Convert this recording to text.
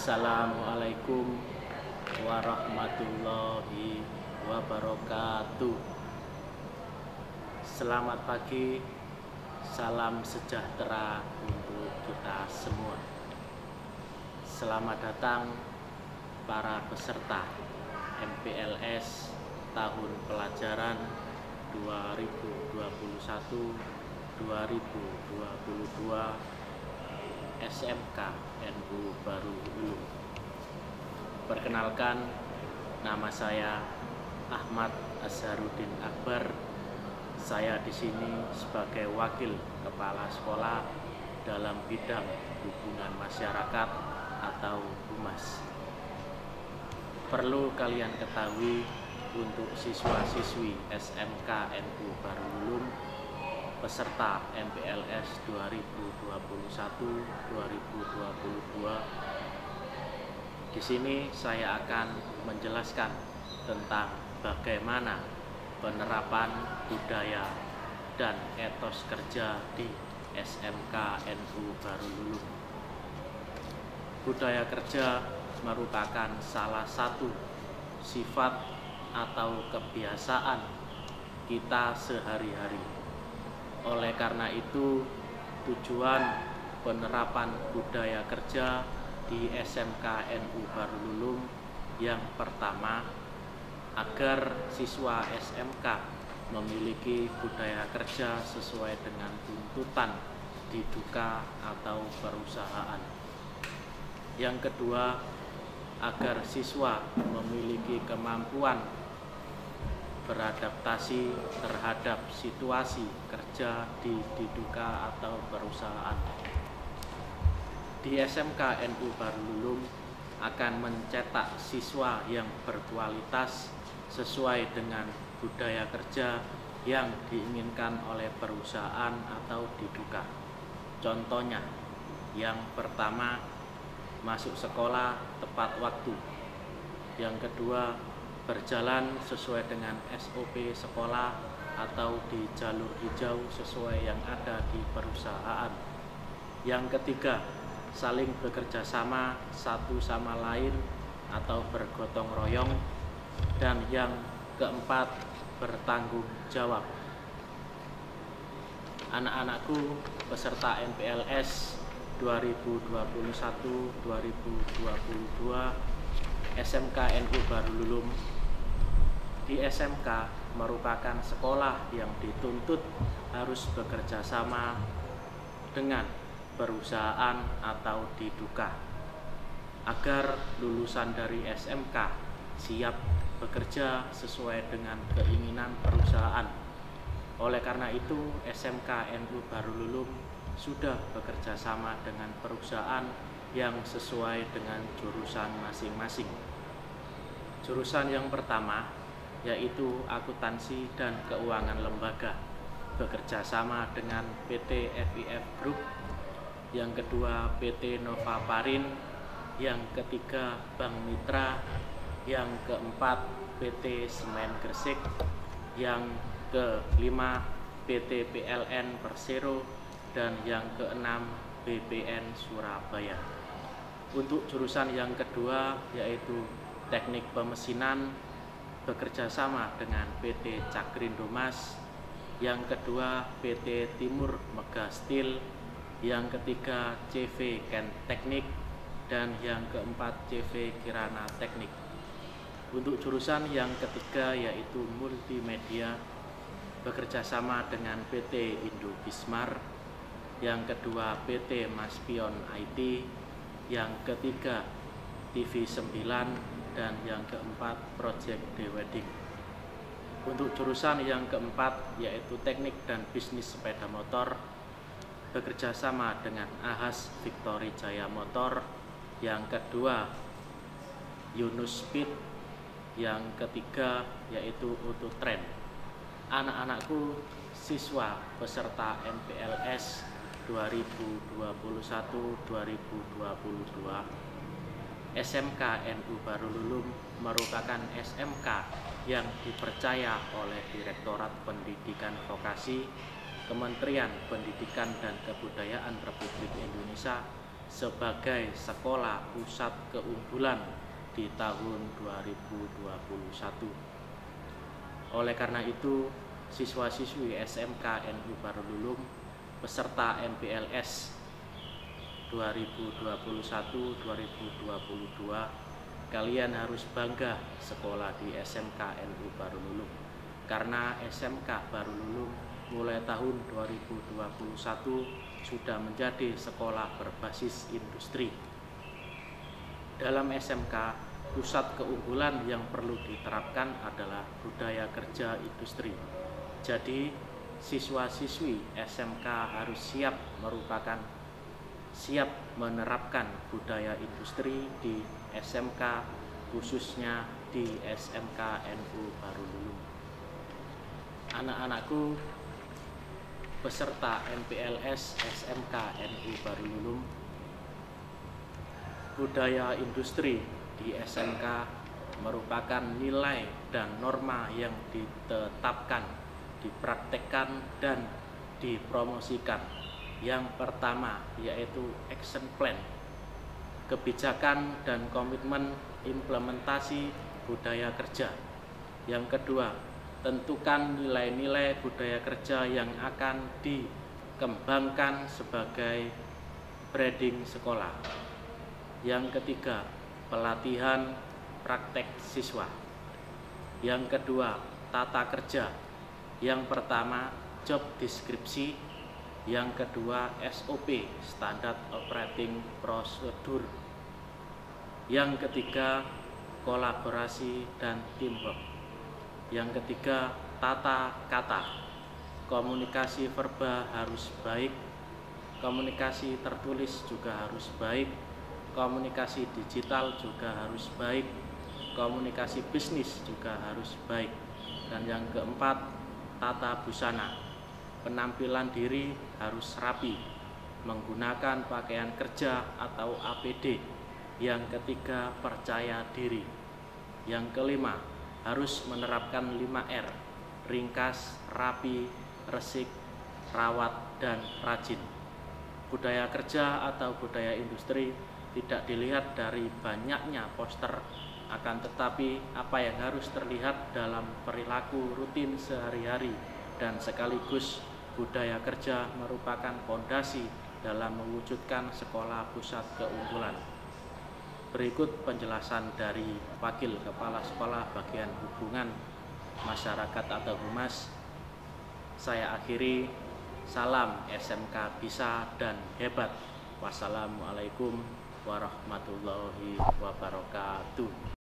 Assalamualaikum warahmatullahi wabarakatuh. Selamat pagi, salam sejahtera untuk kita semua. Selamat datang para peserta MPLS tahun pelajaran 2021-2022 SMK NU Baru Ulum. Perkenalkan, nama saya Ahmad Azharuddin Akbar. Saya di sini sebagai wakil kepala sekolah dalam bidang hubungan masyarakat atau Humas. Perlu kalian ketahui, untuk siswa-siswi SMK NU Baru Ulum peserta MPLS 2021-2022. Di sini saya akan menjelaskan tentang bagaimana penerapan budaya dan etos kerja di SMK NU Baru Ulum. Budaya kerja merupakan salah satu sifat atau kebiasaan kita sehari-hari. Oleh karena itu, tujuan penerapan budaya kerja di SMK NU Baru Ulum yang pertama, agar siswa SMK memiliki budaya kerja sesuai dengan tuntutan diduka atau perusahaan. Yang kedua, agar siswa memiliki kemampuan beradaptasi terhadap situasi kerja di diduka atau perusahaan. Di SMK NU Baru Ulum akan mencetak siswa yang berkualitas sesuai dengan budaya kerja yang diinginkan oleh perusahaan atau diduka. Contohnya, yang pertama, masuk sekolah tepat waktu. Yang kedua, berjalan sesuai dengan SOP sekolah atau di jalur hijau sesuai yang ada di perusahaan. Yang ketiga, saling bekerja sama satu sama lain atau bergotong royong. Dan yang keempat, bertanggung jawab. Anak-anakku peserta MPLS 2021-2022 SMK NU Baru Ulum. Di SMK merupakan sekolah yang dituntut harus bekerja sama dengan perusahaan atau diduka, agar lulusan dari SMK siap bekerja sesuai dengan keinginan perusahaan. Oleh karena itu, SMK NU Baru Ulum sudah bekerja sama dengan perusahaan yang sesuai dengan jurusan masing-masing. Jurusan yang pertama yaitu akuntansi dan keuangan lembaga, bekerja sama dengan PT FIF Group. Yang kedua, PT Nova Parin. Yang ketiga, Bank Mitra. Yang keempat, PT Semen Gresik. Yang kelima, PT PLN Persero. Dan yang keenam, BPN Surabaya. Untuk jurusan yang kedua yaitu teknik pemesinan, bekerja sama dengan PT Cakrindo Mas. Yang kedua, PT Timur Mega Steel. Yang ketiga, CV Ken Teknik. Dan yang keempat, CV Kirana Teknik. Untuk jurusan yang ketiga yaitu multimedia, bekerja sama dengan PT Indo Bismar. Yang kedua, PT Maspion IT. Yang ketiga, TV 9. Dan yang keempat, Project The Wedding. Untuk jurusan yang keempat yaitu teknik dan bisnis sepeda motor, bekerja sama dengan Ahas Victory Jaya Motor. Yang kedua, Yunus Speed. Yang ketiga yaitu Auto Trend. Anak-anakku siswa peserta MPLS 2021-2022 SMK NU Baru Ulum merupakan SMK yang dipercaya oleh Direktorat Pendidikan Vokasi Kementerian Pendidikan dan Kebudayaan Republik Indonesia sebagai sekolah pusat keunggulan di tahun 2021. Oleh karena itu, siswa-siswi SMK NU Barululum peserta MPLS 2021-2022, kalian harus bangga sekolah di SMK NU Barululum, karena SMK Barululum mulai tahun 2021 sudah menjadi sekolah berbasis industri. Dalam SMK, pusat keunggulan yang perlu diterapkan adalah budaya kerja industri. Jadi, siswa-siswi SMK harus siap menerapkan budaya industri di SMK, khususnya di SMK NU Barululum. Anak-anakku peserta MPLS SMK NU Barululum, budaya industri di SMK merupakan nilai dan norma yang ditetapkan, dipraktekkan, dan dipromosikan. Yang pertama yaitu action plan, kebijakan dan komitmen implementasi budaya kerja. Yang kedua, tentukan nilai-nilai budaya kerja yang akan dikembangkan sebagai branding sekolah. Yang ketiga, pelatihan praktek siswa. Yang kedua, tata kerja. Yang pertama, job deskripsi. Yang kedua, SOP, Standard Operating Procedure. Yang ketiga, kolaborasi dan teamwork. Yang ketiga, tata kata. Komunikasi verbal harus baik, komunikasi tertulis juga harus baik, komunikasi digital juga harus baik, komunikasi bisnis juga harus baik. Dan yang keempat, tata busana. Penampilan diri harus rapi, menggunakan pakaian kerja atau APD. Yang ketiga, percaya diri. Yang kelima, harus menerapkan 5R, ringkas, rapi, resik, rawat, dan rajin. Budaya kerja atau budaya industri tidak dilihat dari banyaknya poster, akan tetapi apa yang harus terlihat dalam perilaku rutin sehari-hari, dan sekaligus budaya kerja merupakan fondasi dalam mewujudkan sekolah pusat keunggulan. Berikut penjelasan dari Wakil Kepala Sekolah Bagian Hubungan Masyarakat atau Humas. Saya akhiri, salam SMK bisa dan hebat. Wassalamualaikum warahmatullahi wabarakatuh.